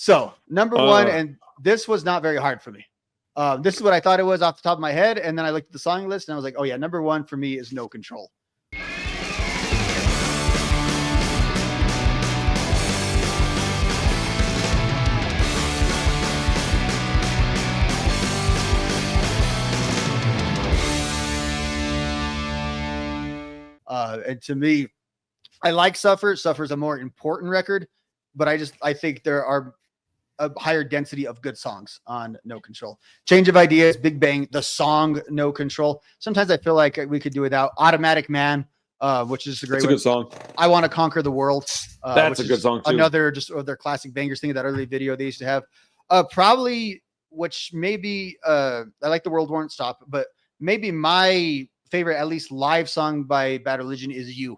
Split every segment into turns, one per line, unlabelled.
So number one, and this was not very hard for me. This is what I thought it was off the top of my head. And then I looked at the song list and I was like, oh yeah, number one for me is No Control. And to me, I like Suffer. Suffer's a more important record, but I think there are a higher density of good songs on No Control. Change of Ideas, Big Bang, the song No Control. Sometimes I feel like we could do without Automatic Man, which is a great
good song.
I Want to Conquer the World.
That's a good song too.
Another just of their classic bangers thing, that early video they used to have. Probably, which maybe I like The World Won't Stop, but maybe my favorite, at least live song by Bad Religion is You.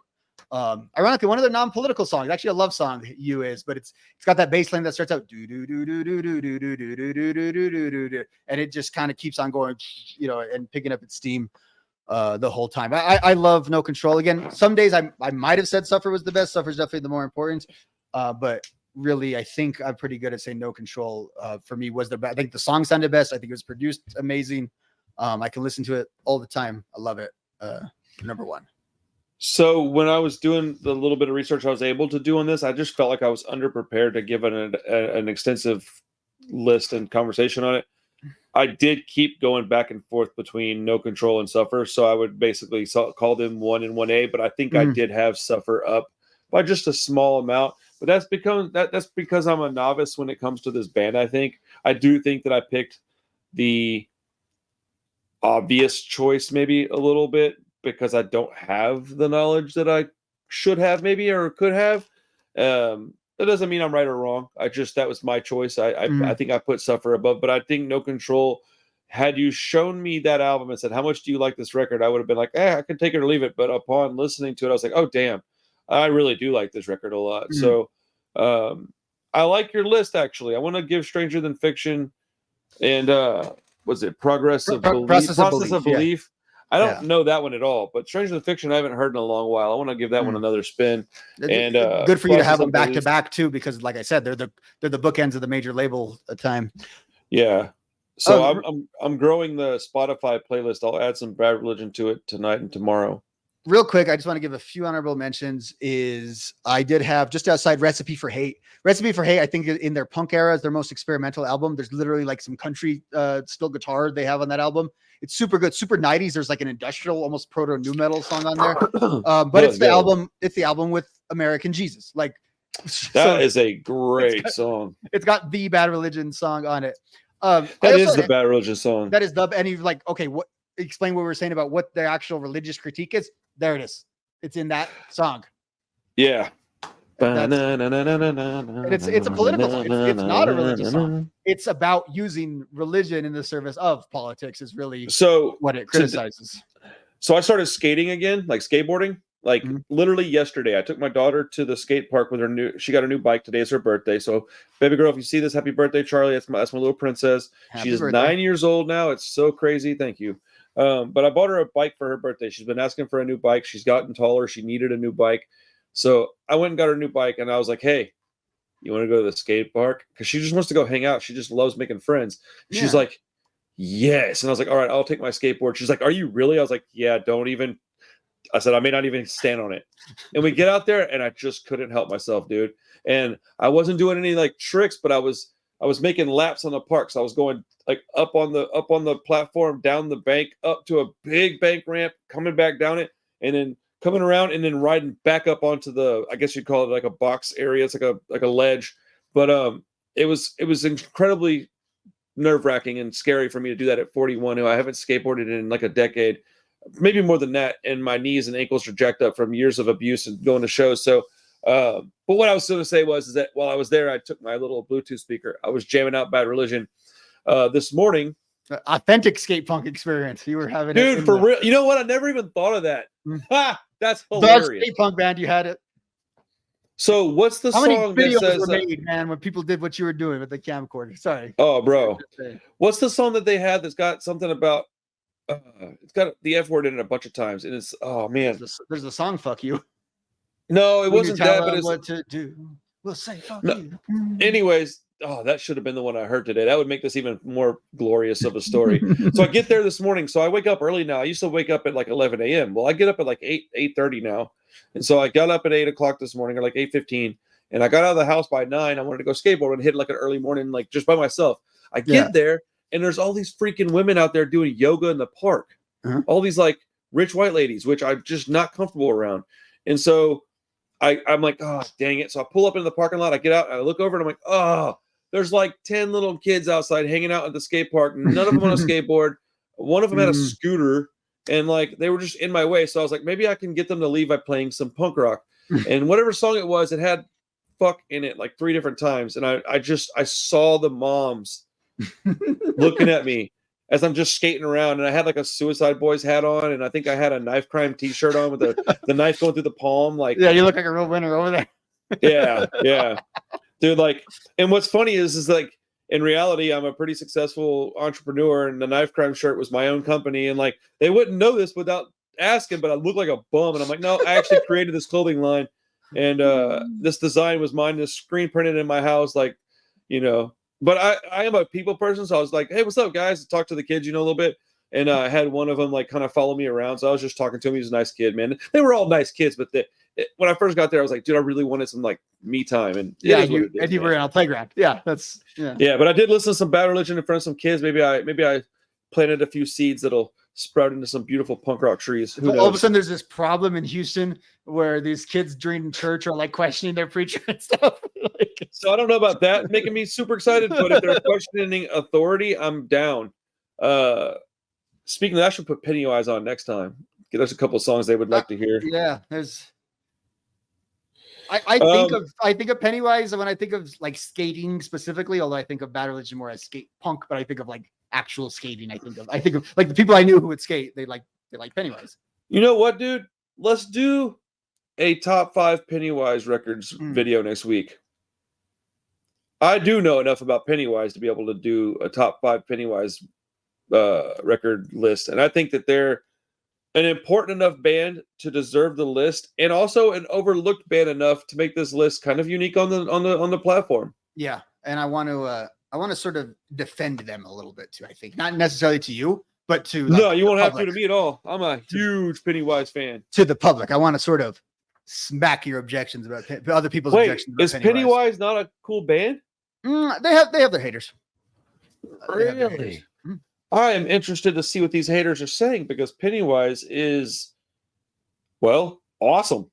Ironically, one of their non-political songs, actually a love song, You is, but it's got that bass line that starts out do do do do do do do do do do do do do, and it just kind of keeps on going, and picking up its steam the whole time. I love No Control. Again, some days I might have said Suffer was the best. Suffer's definitely the more important, but really I think I'm pretty good at saying No Control for me was the best. I think the song sounded best. I think it was produced amazing. I can listen to it all the time. I love it. Number one.
So when I was doing the little bit of research I was able to do on this, I just felt like I was underprepared to give an extensive list and conversation on it. I did keep going back and forth between No Control and Suffer, so I would basically call them 1 and 1A, but I think I did have Suffer up by just a small amount. But that's because I'm a novice when it comes to this band. I do think that I picked the obvious choice maybe a little bit, because I don't have the knowledge that I should have maybe or could have. That doesn't mean I'm right or wrong. That was my choice. I think I put Suffer above, but I think No Control, had you shown me that album and said, how much do you like this record? I would have been like, I can take it or leave it. But upon listening to it, I was like, oh, damn, I really do like this record a lot. So I like your list, actually. I want to give Stranger Than Fiction and was it Process of Belief? Yeah. I don't know that one at all, but Stranger Than Fiction I haven't heard in a long while. I want to give that one another spin. And
good for you to have them back to back too, because like I said, they're the bookends of the major label time.
Yeah. So I'm growing the Spotify playlist. I'll add some Bad Religion to it tonight and tomorrow.
Real quick, I just want to give a few honorable mentions. I did have just outside Recipe for Hate. Recipe for Hate, I think in their punk era is their most experimental album. There's literally like some country still guitar they have on that album. It's super good, super 90s. There's like an industrial, almost proto nu metal song on there. But it's the album. It's the album with American Jesus. Like
that is a great song.
It's got the Bad Religion song on it.
That is the Bad Religion song.
That is the, and you're like, okay, what? Explain what we were saying about what the actual religious critique is. There it is. It's in that song.
Yeah.
And it's a political song. It's not a religious song. It's about using religion in the service of politics is really what it criticizes.
So I started skating again, like skateboarding. Like literally yesterday, I took my daughter to the skate park with she got a new bike. Today is her birthday. So baby girl, if you see this, happy birthday, Charlie. That's my little princess. She's 9 years old now. It's so crazy. Thank you. But I bought her a bike for her birthday. She's been asking for a new bike. She's gotten taller. She needed a new bike. So I went and got her a new bike, and I was like, hey, you want to go to the skate park? Because she just wants to go hang out. She just loves making friends. Yeah. She's like, yes. And I was like, all right, I'll take my skateboard. She's like, are you really? I was like, yeah, don't even. I said, I may not even stand on it. And we get out there, and I just couldn't help myself, dude. And I wasn't doing any like tricks, but I was making laps on the park. So I was going like up on the platform, down the bank, up to a big bank ramp, coming back down it, and then coming around and then riding back up onto the, I guess you'd call it like a box area. It's like a ledge. But it was incredibly nerve-wracking and scary for me to do that at 41. I haven't skateboarded in like a decade, maybe more than that. And my knees and ankles are jacked up from years of abuse and going to shows. So, but what I was going to say is that while I was there, I took my little Bluetooth speaker. I was jamming out Bad Religion this morning.
Authentic skate punk experience. You were having
dude, for real. You know what? I never even thought of that. Ha! That's hilarious.
The skate punk band, you had it.
So what's the song
that says? How many videos were
made,
man, when people did what you were doing with the camcorder? Sorry.
Oh, bro. What's the song that they had that's got something about? It's got the F word in it a bunch of times, and it's man.
There's a song. Fuck you.
No, it wasn't that. But it's
what to do. We'll say fuck you.
Anyways, oh, that should have been the one I heard today. That would make this even more glorious of a story. So I get there this morning. So I wake up early now. I used to wake up at like 11 a.m. Well, I get up at like 8:30 now. And so I got up at 8 o'clock this morning, or like 8:15. And I got out of the house by 9. I wanted to go skateboard and hit like an early morning, like just by myself. I get there, and there's all these freaking women out there doing yoga in the park. All these like rich white ladies, which I'm just not comfortable around. And so I'm like, oh, dang it. So I pull up into the parking lot. I get out. I look over, and I'm like, oh, there's like 10 little kids outside hanging out at the skate park. None of them on a skateboard. One of them had a scooter, and like they were just in my way. So I was like, maybe I can get them to leave by playing some punk rock. And whatever song it was, it had fuck in it like 3 different times. And I saw the moms looking at me as I'm just skating around, and I had like a Suicide Boys hat on, and I think I had a Knife Crime t-shirt on with the knife going through the palm. Like,
yeah, you look like a real winner over there.
yeah, dude. Like, and what's funny is like in reality, I'm a pretty successful entrepreneur, and the Knife Crime shirt was my own company, and like they wouldn't know this without asking, but I look like a bum, and I'm like, no, I actually created this clothing line, and this design was mine. This screen printed in my house, like, you know. But I am a people person, so I was like, hey, what's up, guys? Talk to the kids, you know, a little bit. And I had one of them like kind of follow me around. So I was just talking to him. He's a nice kid, man. They were all nice kids, but when I first got there, I was like, dude, I really wanted some like me time. And
you were in a playground. Yeah,
yeah. But I did listen to some Bad Religion in front of some kids. Maybe I planted a few seeds that'll sprout into some beautiful punk rock trees. Who knows?
All of a sudden, there's this problem in Houston where these kids during church are like questioning their preacher and stuff.
So I don't know about that making me super excited, but if they're questioning authority, I'm down. Speaking of that, I should put Pennywise on next time. There's a couple of songs they would like to hear.
Yeah, there's. I think of Pennywise when I think of like skating specifically, although I think of Bad Religion more as skate punk, but I think of like actual skating. I think of like the people I knew who would skate. They like Pennywise.
You know what, dude? Let's do a top 5 Pennywise records video next week. I do know enough about Pennywise to be able to do a top 5 Pennywise record list, and I think that they're an important enough band to deserve the list, and also an overlooked band enough to make this list kind of unique on the platform.
Yeah, and I want to sort of defend them a little bit too. I think not necessarily to you, but to
no, you won't have to me at all. I'm a huge Pennywise fan.
To the public, I want to sort of smack your objections about other people's objections. About
Is Pennywise not a cool band?
They have their haters.
Really? I am interested to see what these haters are saying, because Pennywise is, well, awesome.